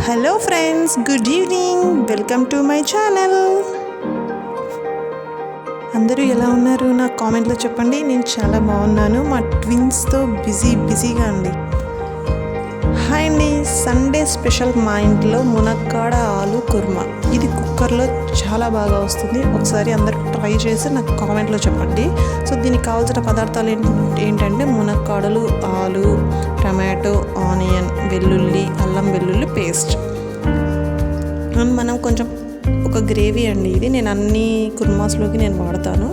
Hello friends, good evening. Welcome to my channel. అందరూ ఎలా ఉన్నారు? నాకు కామెంట్లో చెప్పండి. నేను చాలా బాగున్నాను. మా ట్విన్స్తో బిజీగా అండి. హాయ్ అండి. సండే స్పెషల్ మా ఇంట్లో మునక్కాడ ఆలు కుర్మా. ఇది కుక్కర్లో చాలా బాగా వస్తుంది. ఒకసారి అందరూ ట్రై చేసి నాకు కామెంట్లో చెప్పండి. సో దీనికి కావాల్సిన పదార్థాలు ఏంటంటే మునక్కాడలు, ఆలు, టమాటో, ఆనియన్, వెల్లుల్లి, అల్లం వెల్లుల్లి పేస్ట్. అండ్ మనం కొంచెం ఒక గ్రేవీ అండి ఇది. నేను అన్ని కుర్మాస్లోకి నేను వాడతాను.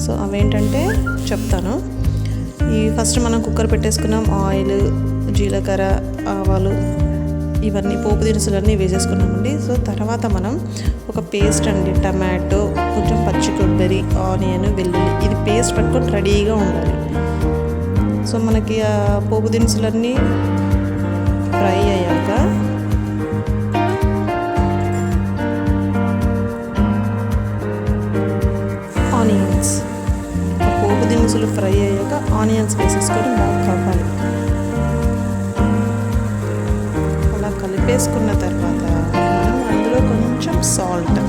సో అవేంటంటే చెప్తాను. ఈ ఫస్ట్ మనం కుక్కర్ పెట్టేసుకున్నాం. ఆయిల్, జీలకర్ర, ఆవాలు, ఇవన్నీ పోపు దినుసులన్నీ వేసేసుకున్నామండి. సో తర్వాత మనం ఒక పేస్ట్ అండి, టమాటో, కొంచెం పచ్చి కొబ్బరి, ఆనియన్, వెల్లుల్లి, ఇది పేస్ట్ పట్టుకొని రెడీగా ఉండాలి. సో మనకి ఆ పోపు దినుసులన్నీ ఫ్రై అయ్యాక ఆనియన్స్, పోపు దినుసులు ఫ్రై అయ్యాక ఆనియన్స్ వేసేసుకొని బాగా కలపాలి. అలా కలిపేసుకున్న తర్వాత మనం అందులో కొంచెం సాల్ట్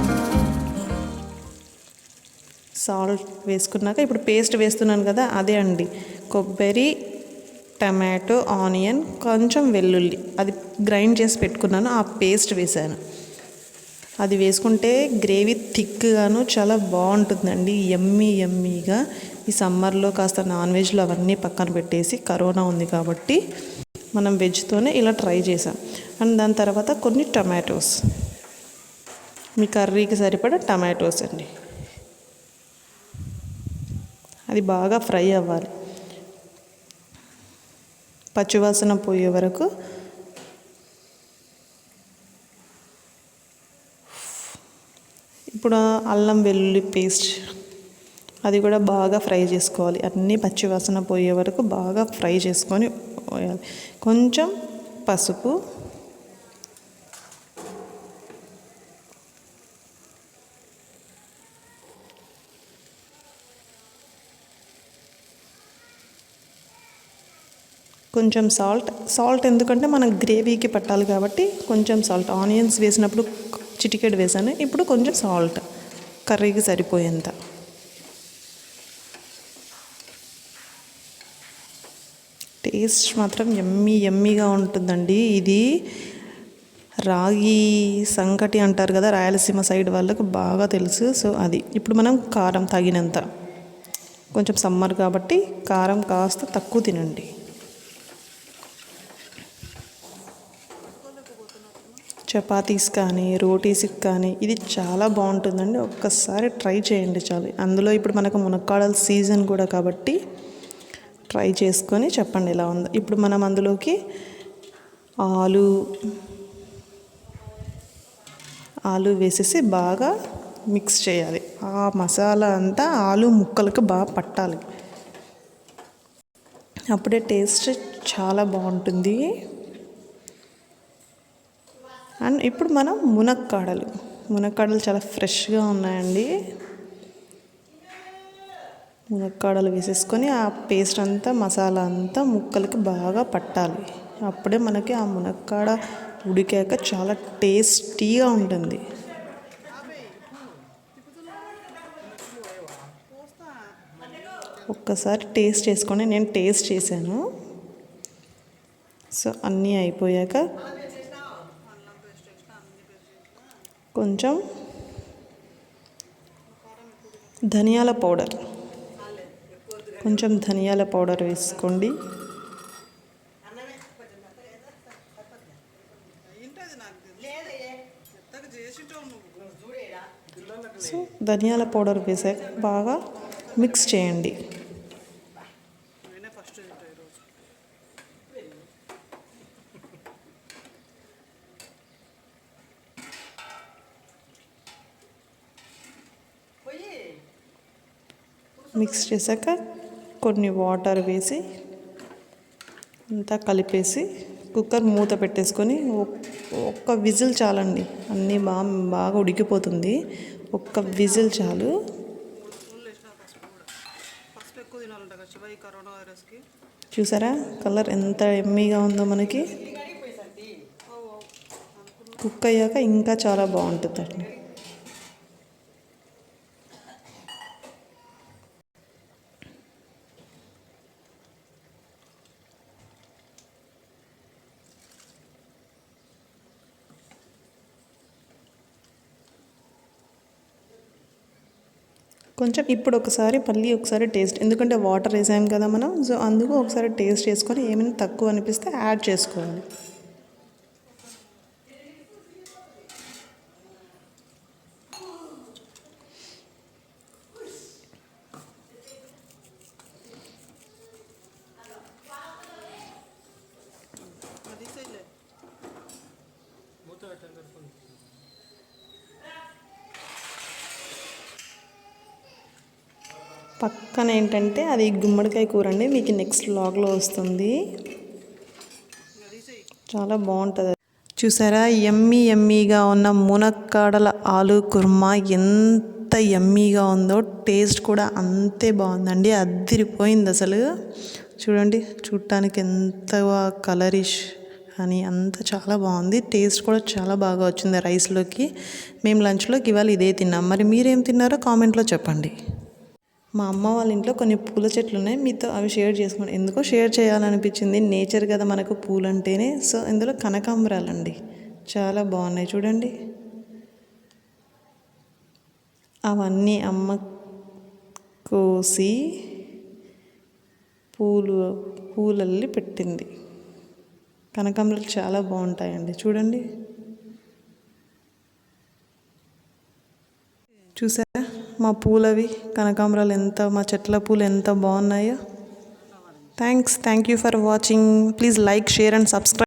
వేసుకున్నాక ఇప్పుడు పేస్ట్ వేస్తున్నాను కదా, అదే అండి కొబ్బరి, టమాటో, ఆనియన్, కొంచెం వెల్లుల్లి, అది గ్రైండ్ చేసి పెట్టుకున్నాను. ఆ పేస్ట్ వేసాను. అది వేసుకుంటే గ్రేవీ థిక్గాను చాలా బాగుంటుందండి. యమ్మీగా. ఈ సమ్మర్లో కాస్త నాన్ వెజ్లు అవన్నీ పక్కన పెట్టేసి, కరోనా ఉంది కాబట్టి మనం వెజ్తోనే ఇలా ట్రై చేసాం. అండ్ దాని తర్వాత కొన్ని టమాటోస్, మీ కర్రీకి సరిపడా టమాటోస్ అండి. అది బాగా ఫ్రై అవ్వాలి. పచ్చివాసన పోయే వరకు ఇప్పుడు అల్లం వెల్లుల్లి పేస్ట్, అది కూడా బాగా ఫ్రై చేసుకోవాలి. అన్నీ పచ్చివాసన పోయే వరకు బాగా ఫ్రై చేసుకొని పోయాలి. కొంచెం పసుపు, కొంచెం సాల్ట్ ఎందుకంటే మనం గ్రేవీకి పట్టాలి కాబట్టి కొంచెం సాల్ట్. ఆనియన్స్ వేసినప్పుడు చిటికెడు వేసాను. ఇప్పుడు కొంచెం సాల్ట్ కర్రీకి సరిపోయేంత. టేస్ట్ మాత్రం యమ్మీగా ఉంటుందండి. ఇది రాగి సంకటి అంటారు కదా, రాయలసీమ సైడ్ వాళ్ళకు బాగా తెలుసు. సో అది. ఇప్పుడు మనం కారం తగినంత, కొంచెం సమ్మర్ కాబట్టి కారం కాస్త తక్కువ తినండి. చపాతీస్ కానీ రోటీస్కి కానీ ఇది చాలా బాగుంటుందండి. ఒక్కసారి ట్రై చేయండి చాలు. అందులో ఇప్పుడు మనకు మునక్కాడల సీజన్ కూడా కాబట్టి ట్రై చేసుకొని చెప్పండి ఎలా ఉందో. ఇప్పుడు మనం అందులోకి ఆలు వేసేసి బాగా మిక్స్ చేయాలి. ఆ మసాలా అంతా ఆలు ముక్కలకు బాగా పట్టాలి. అప్పుడే టేస్ట్ చాలా బాగుంటుంది. అండ్ ఇప్పుడు మనం మునక్కాడలు చాలా ఫ్రెష్గా ఉన్నాయండి. మునక్కాడలు వేసేసుకొని ఆ పేస్ట్ అంతా, మసాలా అంతా ముక్కలకి బాగా పట్టాలి. అప్పుడే మనకి ఆ మునక్కాడ ఉడికాక చాలా టేస్టీగా ఉంటుంది. ఒక్కసారి టేస్ట్ చేసుకొని, నేను టేస్ట్ చేశాను. సో అన్నీ అయిపోయాక కొంచెం ధనియాల పౌడర్ వేసుకోండి. సో ధనియాల పౌడర్ వేసాక బాగా మిక్స్ చేయండి. మిక్స్ చేశాక కొన్ని వాటర్ వేసి అంతా కలిపేసి కుక్కర్ మూత పెట్టేసుకొని ఒక్క విజిల్ చాలండి. అన్నీ బాగా ఉడికిపోతుంది. ఒక్క విజిల్ చాలు. చూసారా కలర్ ఎంత యమ్మీగా ఉందో మనకి. కుక్ అయ్యాక ఇంకా చాలా బాగుంటుందండి. కొంచెం ఇప్పుడు మళ్ళీ ఒకసారి టేస్ట్, ఎందుకంటే వాటర్ వేసాం కదా మనం, సో అందుకు ఒకసారి టేస్ట్ చేసుకొని ఏమైనా తక్కువ అనిపిస్తే యాడ్ చేసుకోవాలి. పక్కన ఏంటంటే అది గుమ్మడికాయ కూర అండి, మీకు నెక్స్ట్ వ్లాగ్లో వస్తుంది. చాలా బాగుంటుంది. చూసారా, యమ్మీగా ఉన్న మునక్కాడల ఆలు కుర్మా ఎంత యమ్మీగా ఉందో, టేస్ట్ కూడా అంతే బాగుందండి. అదిరిపోయింది అసలు. చూడండి, చూడటానికి ఎంత కలరిష్ అని అంత చాలా బాగుంది. టేస్ట్ కూడా చాలా బాగా వచ్చింది రైస్లోకి. మేము లంచ్లోకి ఇవాళ ఇదే తిన్నాం. మరి మీరేం తిన్నారో కామెంట్లో చెప్పండి. మా అమ్మ వాళ్ళ ఇంట్లో కొన్ని పూల చెట్లు ఉన్నాయి, మీతో అవి షేర్ చేసుకోండి. ఎందుకో షేర్ చేయాలనిపించింది. నేచర్ కదా మనకు పూలు అంటేనే. సో ఇందులో కనకాంబరాలండి, చాలా బాగున్నాయి చూడండి. అవన్నీ అమ్మ కోసి పూలల్లి పెట్టింది. కనకాంబరాలు చాలా బాగుంటాయండి చూడండి. చూసారా మా పూలవి కనకాంబరాలు మా చెట్ల పూలు ఎంత బాగున్నాయో. Thank you for watching. Please like, share and subscribe.